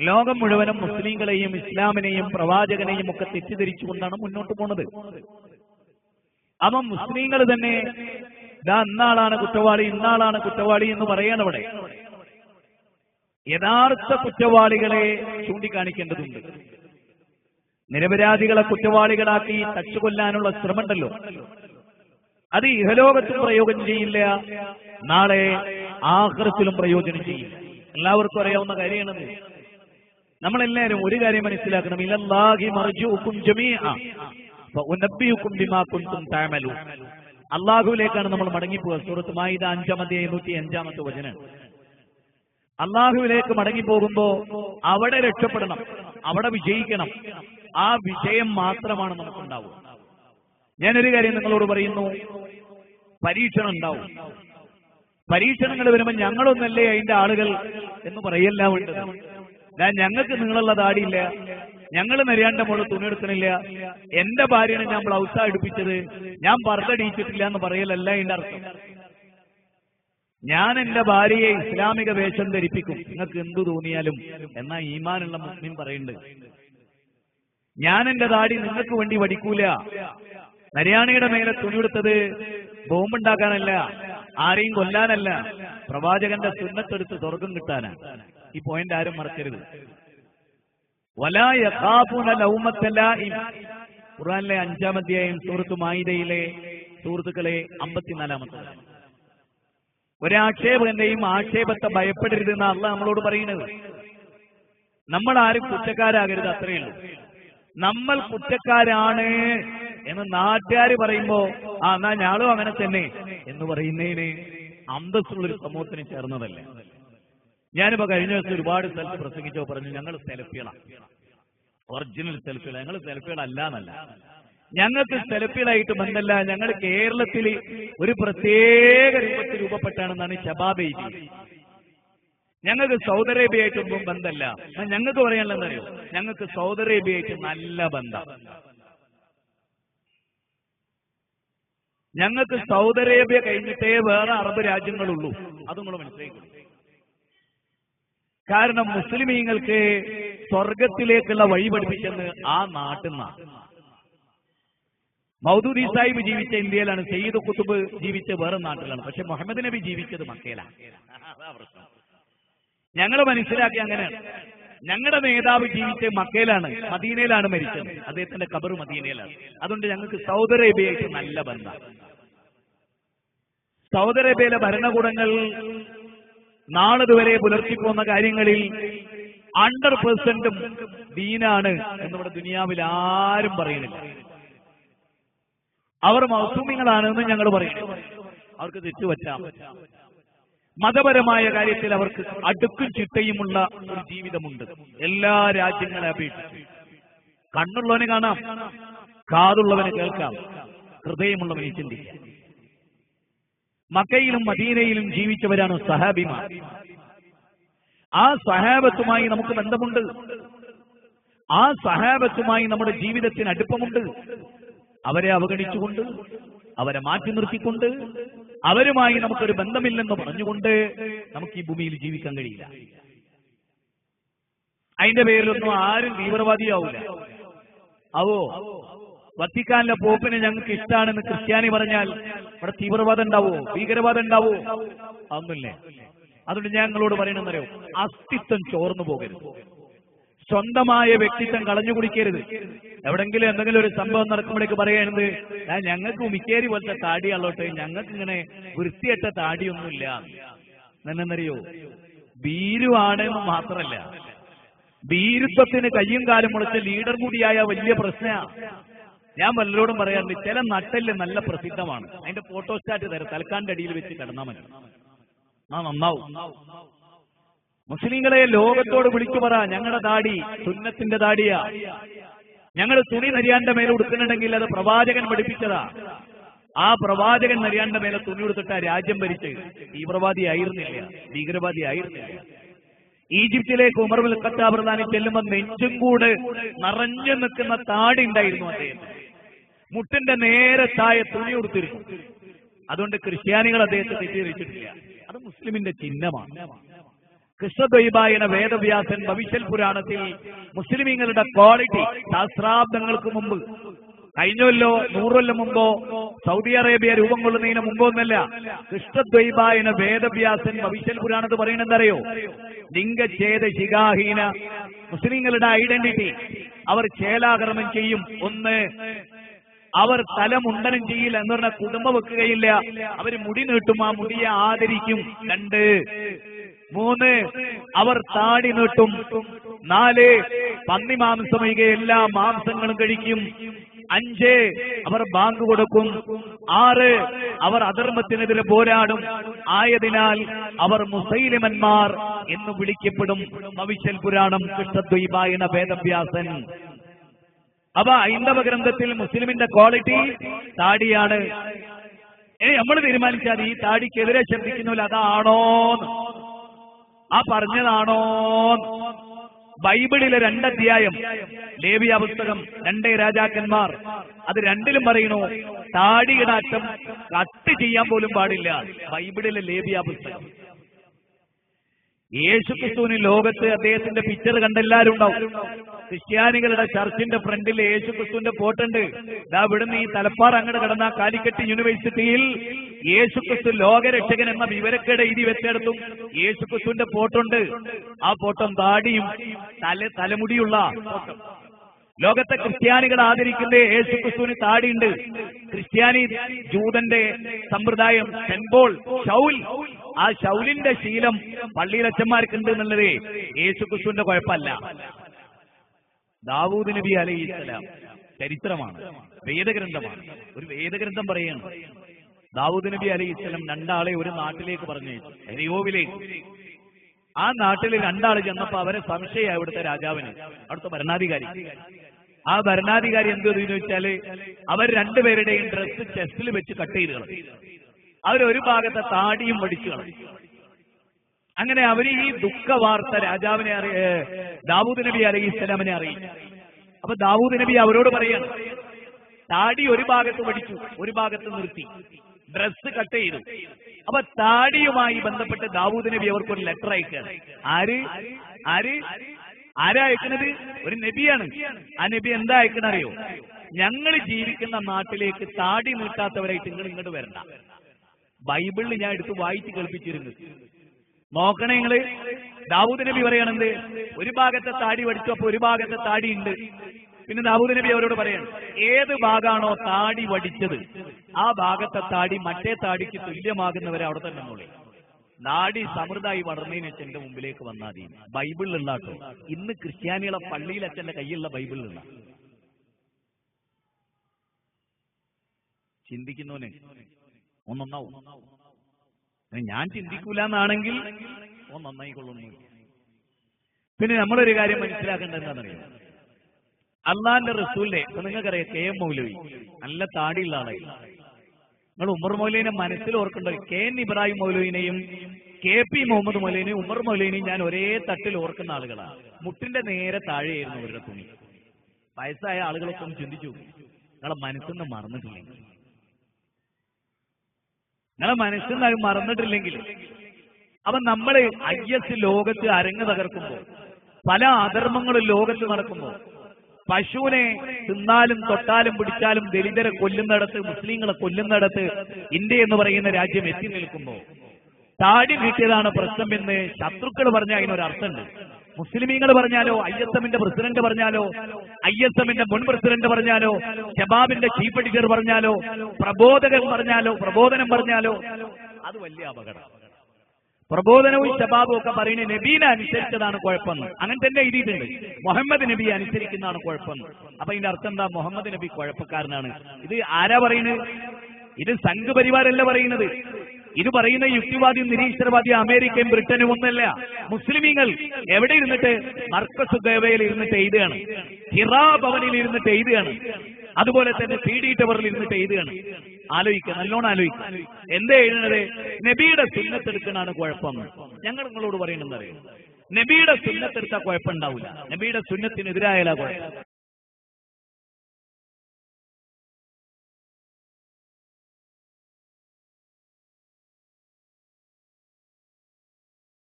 ലോകം മുഴുവനും മുസ്ലിങ്ങളെയും ഇസ്ലാമിനെയും പ്രവാചകനെയും ഒക്കെ തെറ്റിദ്ധരിച്ചുകൊണ്ടാണ് മുന്നോട്ട് പോണത്. അപ്പം മുസ്ലിങ്ങൾ തന്നെ ഇന്നാളാണ് കുറ്റവാളി, ഇന്നാളാണ് കുറ്റവാളി എന്ന് പറയാണ്. അവിടെ യഥാർത്ഥ കുറ്റവാളികളെ ചൂണ്ടിക്കാണിക്കേണ്ടതുണ്ട്. നിരപരാധികളെ കുറ്റവാളികളാക്കി തച്ചുകൊല്ലാനുള്ള ശ്രമമുണ്ടല്ലോ, അത് ഇഹലോകത്തും പ്രയോജനം ചെയ്യില്ല, നാളെ ആഖിറത്തിലും പ്രയോജനം ചെയ്യില്ല. എല്ലാവർക്കും അറിയാവുന്ന കാര്യമാണത്. നമ്മളെല്ലാവരും ഒരു കാര്യം മനസ്സിലാക്കണം, ഇലല്ലാഹി മർജിഉകും ജമീഅ ഫഉനബ്ബിഉകും ബിമാ കുൻതും തഅമലൂൻ. അല്ലാഹുവിലേക്കാണ് നമ്മൾ മടങ്ങിപ്പോവുക. സൂറത്ത് മാഇദ 5-5 വചനം. അല്ലാഹുവിലേക്ക് മടങ്ങിപ്പോകുമ്പോ അവിടെ രക്ഷപ്പെടണം, അവിടെ വിജയിക്കണം. ആ വിജയം മാത്രമാണ് നമുക്കുണ്ടാവുക. ഞാനൊരു കാര്യം നിങ്ങളോട് പറയുന്നു, പരീക്ഷണം ഉണ്ടാവും. പരീക്ഷണങ്ങൾ വരുമ്പോൾ ഞങ്ങളൊന്നല്ലേ അതിന്റെ ആളുകൾ എന്ന് പറയല്ല വേണ്ടത്. ഞങ്ങൾക്ക് നിങ്ങളുള്ള താടിയില്ല, ഞങ്ങൾ നെരിയാണ്ട മുകളിൽ തുണിയെടുക്കണില്ല, എന്റെ ഭാര്യനെ ഞാൻ ബ്ലൗസ എടുപ്പിച്ചത്, ഞാൻ പർദ്ദടിച്ചിട്ടില്ല എന്ന് പറയലല്ല അതിന്റെ അർത്ഥം. ഞാൻ എന്റെ ഭാര്യയെ ഇസ്ലാമിക വേഷം ധരിപ്പിക്കും, നിങ്ങൾക്ക് എന്തു തോന്നിയാലും എന്നാ ഈമാനുള്ള മുസ്ലിം പറയുന്നുണ്ട്. ഞാൻ എന്റെ താടി നിങ്ങൾക്ക് വേണ്ടി വടിക്കൂല. നരിയാണിയുടെ മേലെ തുണിയെടുത്തത് ബോംബുണ്ടാക്കാനല്ല, ആരെയും കൊല്ലാനല്ല, പ്രവാചകന്റെ സുന്നത്തെടുത്ത് സ്വർഗം കിട്ടാനാണ്. ഈ പോയിന്റ് ആരും മറക്കരുത്. വലാ യഖാഫൂന ലൗമത്ത ലായിം, ഖുർആനിലെ 5-ാം അധ്യായം സൂറത്ത് മാഇദയിലെ സുഹൃത്തുക്കളെ 54-ാമത്തെ. ഒരാക്ഷേപകന്റെയും ആക്ഷേപത്തെ ഭയപ്പെടരുത് എന്നാണ് അള്ളാഹ് നമ്മളോട് പറയുന്നത്. നമ്മൾ ആരും കുറ്റക്കാരാകരുത്, അത്രയേ ഉള്ളൂ. നമ്മൾ കുറ്റക്കാരാണ് എന്ന് നാട്ടുകാർ പറയുമ്പോ എന്നാ ഞാളും അങ്ങനെ തന്നെ എന്ന് പറയുന്നതിന് അന്തസ്സുള്ളൊരു സമൂഹത്തിന് ചേർന്നതല്ല. ഞാനിപ്പോ കഴിഞ്ഞ ദിവസം ഒരുപാട് സ്ഥലത്ത് പ്രസംഗിച്ചോ പറഞ്ഞു, ഞങ്ങൾ സെൽഫികളാണ്, ഒറിജിനൽ സെൽഫികള. ഞങ്ങൾ സെൽഫികളല്ല എന്നല്ല, ഞങ്ങൾക്ക് സെൽഫികളായിട്ട് ബന്ധമല്ല. ഞങ്ങൾ കേരളത്തിൽ ഒരു പ്രത്യേക രൂപത്തിൽ രൂപപ്പെട്ടാണെന്നാണ് ഷബാബ് എഴുതി. ഞങ്ങൾക്ക് സൗദി അറേബ്യയായിട്ടൊന്നും ബന്ധമല്ല. ഞങ്ങൾക്ക് പറയാനുള്ളത് അറിയോ, ഞങ്ങൾക്ക് സൗദി അറേബ്യയായിട്ട് നല്ല ബന്ധം. ഞങ്ങൾക്ക് സൗദി അറേബ്യ കഴിഞ്ഞിട്ടേ വേറെ അറബ് രാജ്യങ്ങളുള്ളൂ. അതും കൂടെ മനസ്സിലാക്കണം. കാരണം മുസ്ലിമീങ്ങൾക്ക് സ്വർഗത്തിലേക്കുള്ള വഴി പഠിപ്പിച്ചെന്ന് ആ നാട്ടിൽ നിന്നാണ്. മൗദൂദി സാഹിബ് ജീവിച്ച ഇന്ത്യയിലാണ്, സയ്യിദ് ഖുതുബ് ജീവിച്ച വേറെ നാട്ടിലാണ്, പക്ഷെ മുഹമ്മദ് നബി ജീവിച്ചത് മക്കയിലാണ്. ഞങ്ങൾ മനസ്സിലാക്കി അങ്ങനെയാണ്. ഞങ്ങളുടെ നേതാവ് ജീവിച്ച മക്കയിലാണ്, മദീനയിലാണ് മരിച്ചത്. അദ്ദേഹത്തിന്റെ ഖബർ മദീനയിലാണ്. അതുകൊണ്ട് ഞങ്ങൾക്ക് സൗദി അറേബ്യയായിട്ട് നല്ല ബന്ധം. സൗദി അറേബ്യയിലെ ഭരണകൂടങ്ങൾ നാളിതുവരെ പുലർത്തിപ്പോന്ന കാര്യങ്ങളിൽ 100% ദീനാണ് എന്നിവിടെ ദുനിയാവിൽ ആരും പറയുന്നില്ല. അവർ മൗസൂമികളാണെന്ന് ഞങ്ങൾ പറയുന്നു. അവർക്ക് തെറ്റുപറ്റാം. മതപരമായ കാര്യത്തിൽ അവർക്ക് അടുക്കും ചിട്ടയുമുള്ള ഒരു ജീവിതമുണ്ട് എല്ലാ രാജ്യങ്ങളെ അപേക്ഷിച്ച്. കണ്ണുള്ളവന് കാണാം, കാതുള്ളവന് കേൾക്കാം, ഹൃദയമുള്ളവന് ചിന്തിക്കാം. മക്കയിലും മദീനയിലും ജീവിച്ചവരാണ് സഹാബിമാർ. ആ സഹാബത്തുമായി നമുക്ക് ബന്ധമുണ്ട്. ആ സഹാബത്തുമായി നമ്മുടെ ജീവിതത്തിന് അടുപ്പമുണ്ട്. അവരെ അവഗണിച്ചുകൊണ്ട്, അവരെ മാറ്റി നിർത്തിക്കൊണ്ട്, അവരുമായി നമുക്കൊരു ബന്ധമില്ലെന്ന് പറഞ്ഞുകൊണ്ട് നമുക്ക് ഈ ഭൂമിയിൽ ജീവിക്കാൻ കഴിയില്ല. അതിന്റെ പേരിലൊന്നും ആരും തീവ്രവാദിയാവൂല. വത്തിക്കാനിലെ പോപ്പിനെ ഞങ്ങൾക്ക് ഇഷ്ടമാണെന്ന് ക്രിസ്ത്യാനി പറഞ്ഞാൽ ഇവിടെ തീവ്രവാദം ഉണ്ടാവോ, ഭീകരവാദം ഉണ്ടാവോ? അതൊന്നുമില്ലേ. അതുകൊണ്ട് ഞാൻ നിങ്ങളോട് പറയണമെന്നറിയോ, അസ്തിത്വം ചോർന്നു പോകരുത്, സ്വന്തമായ വ്യക്തിത്വം കളഞ്ഞു കുടിക്കരുത്. എവിടെങ്കിലും എന്തെങ്കിലും ഒരു സംഭവം നടക്കുമ്പോഴേക്ക് പറയുന്നത് ഞങ്ങൾക്ക് ഉമിക്കേരി പോലത്തെ താടിയാളോട്ട്, ഞങ്ങൾക്ക് ഇങ്ങനെ വൃത്തിയറ്റ താടിയൊന്നുമില്ല എന്നറിയോ. ഭീരുവാണെന്ന് മാത്രമല്ല, ഭീരുത്വത്തിന് കയ്യും കാലും മുളച്ച ലീഡർ കൂടിയായ വലിയ പ്രശ്നമാണ്. ഞാൻ വല്ലരോടും പറയാറുണ്ട്, ചില നട്ടല് നല്ല പ്രസിദ്ധമാണ്, അതിന്റെ ഫോട്ടോസ്റ്റാറ്റ് തരാം, തലക്കാന്റെ അടിയിൽ വെച്ച് കിടന്നാൽ മതി, നന്നാവും. മുസ്ലിങ്ങളെ ലോകത്തോട് വിളിച്ചു പറ, ഞങ്ങളുടെ താടി സുന്നത്തിന്റെ താടിയാ. ഞങ്ങൾ തുണി നരിയാന്റെ മേലെ ഉടുക്കുന്നുണ്ടെങ്കിൽ അത് പ്രവാചകൻ പഠിപ്പിച്ചതാ. ആ പ്രവാചകൻ നരിയാന്റെ മേലെ തുണി ഉടുത്തിട്ട് രാജ്യം ഭരിച്ച് തീവ്രവാദി ആയിരുന്നില്ല, ഭീകരവാദി ആയിരുന്നില്ല. ഈജിപ്തിലേക്ക് ഉമർ ഇബ്നുൽ ഖത്താബ് റളിയല്ലാഹു ചെല്ലുമ്പോൾ നെഞ്ചും കൂട് നിറഞ്ഞു നിൽക്കുന്ന താടി ഉണ്ടായിരുന്നു അദ്ദേഹം. മുട്ടിന്റെ നേരെ താഴെ തുണി ഉടുത്തിരുന്നു. അതുകൊണ്ട് ക്രിസ്ത്യാനികൾ അദ്ദേഹത്തെ തെറ്റിദ്ധരിച്ചിട്ടില്ല. അത് മുസ്ലിമിന്റെ ചിഹ്നമാണ്. കൃഷ്ണദ്വൈപായന വേദവ്യാസൻ ഭവിഷ്യൽ പുരാണത്തിൽ മുസ്ലിമീങ്ങളുടെ ക്വാളിറ്റി സഹസ്രാബ്ദങ്ങൾക്ക് മുമ്പ്, കഴിഞ്ഞല്ലോ 100 കൊല്ലം മുമ്പോ സൗദി അറേബ്യ രൂപം കൊള്ളുന്നതിന് മുമ്പൊന്നല്ല, കൃഷ്ണദ്വൈപായന വേദവ്യാസൻ ഭവിഷ്യൽ പുരാണത്ത് പറയുന്നതറിയോ? ലിംഗഛേദ ശിഖാഹീന മുസ്ലിങ്ങളുടെ ഐഡന്റിറ്റി, അവർ ചേലാകർമ്മം ചെയ്യും. 1, അവർ തലമുണ്ടനം ചെയ്യില്ല എന്ന് പറഞ്ഞാൽ കുടുംബം വെക്കുകയില്ല, അവർ മുടി നീട്ടും, ആ മുടിയെ ആദരിക്കും. 2, 3 അവർ താടി നീട്ടും. 4 പന്നി മാംസം ഒഴികെ എല്ലാ മാംസങ്ങളും കഴിക്കും. 5 അവർ ബാങ്ക് കൊടുക്കും. 6 അവർ അധർമ്മത്തിനെതിരെ പോരാടും. ആയതിനാൽ അവർ മുസൈലിമന്മാർ എന്ന് വിളിക്കപ്പെടും. ഭവിഷ്യൽ പുരാണം കൃഷ്ണദ്വൈപായന വേദവ്യാസൻ. അപ്പൊ ഹൈന്ദവ ഗ്രന്ഥത്തിൽ മുസ്ലിമിന്റെ ക്വാളിറ്റി താടിയാണ്. നമ്മൾ തീരുമാനിച്ചാൽ ഈ താടിക്കെതിരെ ശബ്ദിക്കുന്നവർ അതാണോ, ആ പറഞ്ഞതാണോ? ബൈബിളിലെ 2 അധ്യായം, ലേവ്യ പുസ്തകം 2 രാജാക്കന്മാർ, അത് 2ലും പറയുന്നു താടിയുടെ അറ്റം കട്ട് ചെയ്യാൻ പോലും പാടില്ല. ബൈബിളിലെ ലേവ്യ പുസ്തകം. യേശുക്രിസ്തുവിന് ലോകത്ത് അദ്ദേഹത്തിന്റെ പിക്ചർ കണ്ടെല്ലാവരും ഉണ്ടാവും. ക്രിസ്ത്യാനികളുടെ ചർച്ചിന്റെ ഫ്രണ്ടിൽ യേശുക്രിസ്തുവിന്റെ ഫോട്ടോ ഉണ്ട്. ഇവിടുന്ന് ഈ തലപ്പാർ അങ്ങോട്ട് കിടന്ന കാലിക്കറ്റ് യൂണിവേഴ്സിറ്റിയിൽ യേശുക്രിസ്തു ലോകരക്ഷകൻ എന്ന വിവരക്കേട് എഴുതി വെച്ചെടുത്തും യേശുക്രിസ്തുവിന്റെ ഫോട്ടോ ഉണ്ട്. ആ ഫോട്ടോ താടിയും തലമുടിയുള്ള ഫോട്ടോ. ലോകത്തെ ക്രിസ്ത്യാനികൾ ആദരിക്കുന്ന യേശുക്രിസ്തുവിന് താടിയുണ്ട്. ക്രിസ്ത്യാനി ജൂതന്റെ സമ്പ്രദായം സെൻപോൾ, ഷൗൽ, ആ ഷൗലിന്റെ ശീലം പള്ളിയിലച്ചന്മാർക്കുണ്ട് എന്നുള്ളത് യേശുക്രിസ്തുവിന്റെ കുഴപ്പമല്ല. ദാവൂദ് നബി അലൈഹിസ്സലാം ചരിത്രമാണ്, വേദഗ്രന്ഥമാണ്. ഒരു വേദഗ്രന്ഥം പറയാണ്, ദാവൂദ് നബി അലൈഹിസ്സലാം 2 ആളെ ഒരു നാട്ടിലേക്ക് പറഞ്ഞയച്ചു, എരിയോവിലേക്ക്. ആ നാട്ടിൽ 2 ആൾ ചെന്നപ്പോ അവരെ സംശയമായി അവിടുത്തെ രാജാവിന്, അവിടുത്തെ ഭരണാധികാരി. ആ ഭരണാധികാരി എന്ത് ചെയ്തു വെച്ചാല് അവർ 2 പേരുടെയും ഡ്രസ്സ് ചെസ്റ്റിൽ വെച്ച് കട്ട് ചെയ്ത് കളഞ്ഞു. അവരൊരു ഭാഗത്തെ താടിയും വടിച്ചു കളഞ്ഞു. അങ്ങനെ അവര് ഈ ദുഃഖ വാർത്ത രാജാവിനെ ദാവൂദ് നബി അലൈഹിസ്സലാമിനെ അറിയിച്ചു. അപ്പൊ ദാവൂദ് നബി അവരോട് പറയാണ്, താടി ഒരു ഭാഗത്ത് വടിച്ചു, ഒരു ഭാഗത്ത് നിർത്തി, ഡ്രസ്സ് കട്ട് ചെയ്തു. അപ്പൊ താടിയുമായി ബന്ധപ്പെട്ട് ദാവൂദ് നബി അവർക്കൊരു ലെറ്റർ അയക്കുകയാണ്. ആരാ അയക്കുന്നത്? ഒരു നബിയാണ്. ആ നബി എന്താ അയക്കണറിയോ? ഞങ്ങൾ ജീവിക്കുന്ന നാട്ടിലേക്ക് താടി നീട്ടാത്തവരായിട്ട് നിങ്ങൾ ഇങ്ങോട്ട് വരണ്ട. ബൈബിളിൽ ഞാൻ എടുത്ത് വായിച്ച് കേൾപ്പിച്ചിരുന്നു. നോക്കണേ നിങ്ങള്. ദാവൂദ് നബി പറയണെന്ത്? ഒരു ഭാഗത്തെ താടി വടിച്ചു, അപ്പൊ ഒരു ഭാഗത്തെ താടി ഉണ്ട്. പിന്നെ ദാവൂദ് നബി അവരോട് പറയാണ്, ഏത് ഭാഗമാണോ താടി വടിച്ചത് ആ ഭാഗത്തെ താടി മറ്റേ താടിക്ക് തുല്യമാകുന്നവരെ അവിടെ തന്നെ നോളി. നാടി സമൃദ്ധായി വളർന്നതിന് വെച്ച് എന്റെ മുമ്പിലേക്ക് വന്നാൽ മതി. ബൈബിളിലുള്ള കേട്ടോ, ഇന്ന് ക്രിസ്ത്യാനികളെ പള്ളിയിൽ അച്ഛന്റെ കയ്യിലുള്ള ബൈബിളിലുള്ള. ചിന്തിക്കുന്നവനെ ഒന്നൊന്നാവും. ഞാൻ ചിന്തിക്കൂല എന്നാണെങ്കിൽ നന്നായിക്കൊള്ളുന്നു. പിന്നെ നമ്മളൊരു കാര്യം മനസ്സിലാക്കേണ്ടത് എന്താണെന്നറിയാം, അള്ളാന്റെ റസൂലിന്റെ, ഇപ്പൊ നിങ്ങൾക്കറിയാം KM മൗലവി നല്ല താടിയുള്ള ആളായി. നിങ്ങൾ ഉമർ മൗലവിനെ മനസ്സിൽ ഓർക്കേണ്ടത്, KN ഇബ്രാഹിം മൗലവിനെയും KP മുഹമ്മദ് മൗലവിനെയും ഉമർ മൗലവിനെയും ഞാൻ ഒരേ തട്ടിൽ ഓർക്കുന്ന ആളുകളാണ്. മുട്ടിന്റെ നേരെ താഴെയായിരുന്നു അവരുടെ തുണി. വയസ്സായ ആളുകളൊക്കെ ഒന്ന് ചിന്തിച്ചു, നിങ്ങളെ മനസ്സിന്ന് മറന്നിട്ടില്ലെങ്കിൽ, നിങ്ങളെ മനസ്സിന്ന് അത് മറന്നിട്ടില്ലെങ്കിൽ, അപ്പൊ നമ്മള് IS ലോകത്ത് അരങ്ങ് തകർക്കുമ്പോ, പല അധർമ്മങ്ങളും ലോകത്ത് നടക്കുമ്പോ, പശുവിനെ തിന്നാലും തൊട്ടാലും പിടിച്ചാലും ദലിതരെ കൊല്ലുന്നിടത്ത്, മുസ്ലിങ്ങളെ കൊല്ലുന്നിടത്ത് ഇന്ത്യ എന്ന് പറയുന്ന രാജ്യം എത്തി നിൽക്കുമ്പോ താടി നീട്ടിയതാണ് പ്രശ്നം എന്ന് ശത്രുക്കൾ പറഞ്ഞാൽ അതിനൊരർത്ഥമുണ്ട്. മുസ്ലിമീങ്ങൾ പറഞ്ഞാലോ, ISMന്റെ പ്രസിഡന്റ് പറഞ്ഞാലോ, ISMന്റെ മുൻ പ്രസിഡന്റ് പറഞ്ഞാലോ, ഷബാബിന്റെ ചീഫ് എഡിറ്റർ പറഞ്ഞാലോ, പ്രബോധനം പറഞ്ഞാലോ അത് വലിയ അപകടം. പ്രബോധനവും ഷബാബും ഒക്കെ പറയുന്നത് നബീനെ അനുസരിച്ചതാണ് കുഴപ്പമെന്ന്. അങ്ങനെ തന്നെ എഴുതിയിട്ടുണ്ട്. മുഹമ്മദ് നബിയെ അനുസരിക്കുന്നതാണ് കുഴപ്പമെന്ന്. അപ്പൊ ഇതിന്റെ അർത്ഥം എന്താ? മുഹമ്മദ് നബി കുഴപ്പക്കാരനാണ്. ഇത് ആരാ പറയുന്നത്? ഇത് സംഘപരിവാരല്ല പറയുന്നത്. ഇത് പറയുന്ന യുക്തിവാദിയും നിരീശ്വരവാദിയും അമേരിക്കയും ബ്രിട്ടനും ഒന്നല്ല. മുസ്ലിമീങ്ങൾ എവിടെ ഇരുന്നിട്ട്? മർക്കസ് ഗവയിൽ ഇരുന്നിട്ട് എഴുതുകയാണ്, ഹിറാ ഭവനിൽ ഇരുന്നിട്ട് എഴുതുകയാണ്, അതുപോലെ തന്നെ CD ടവറിൽ ഇരുന്നിട്ട് എഴുതുകയാണ്. ആലോചിക്കുക, നല്ലോണം ആലോചിക്കുക. എന്താ എഴുതുന്നത്? നബിയുടെ സുന്നത്തെടുക്കണാണ് കുഴപ്പം. ഞങ്ങൾ നിങ്ങളോട് പറയണമെന്നറിയാം, നബിയുടെ സുന്നത്തെടുത്താൽ കുഴപ്പമുണ്ടാവില്ല, നബിയുടെ സുന്നത്തിനെതിരായാലാ കുഴപ്പം.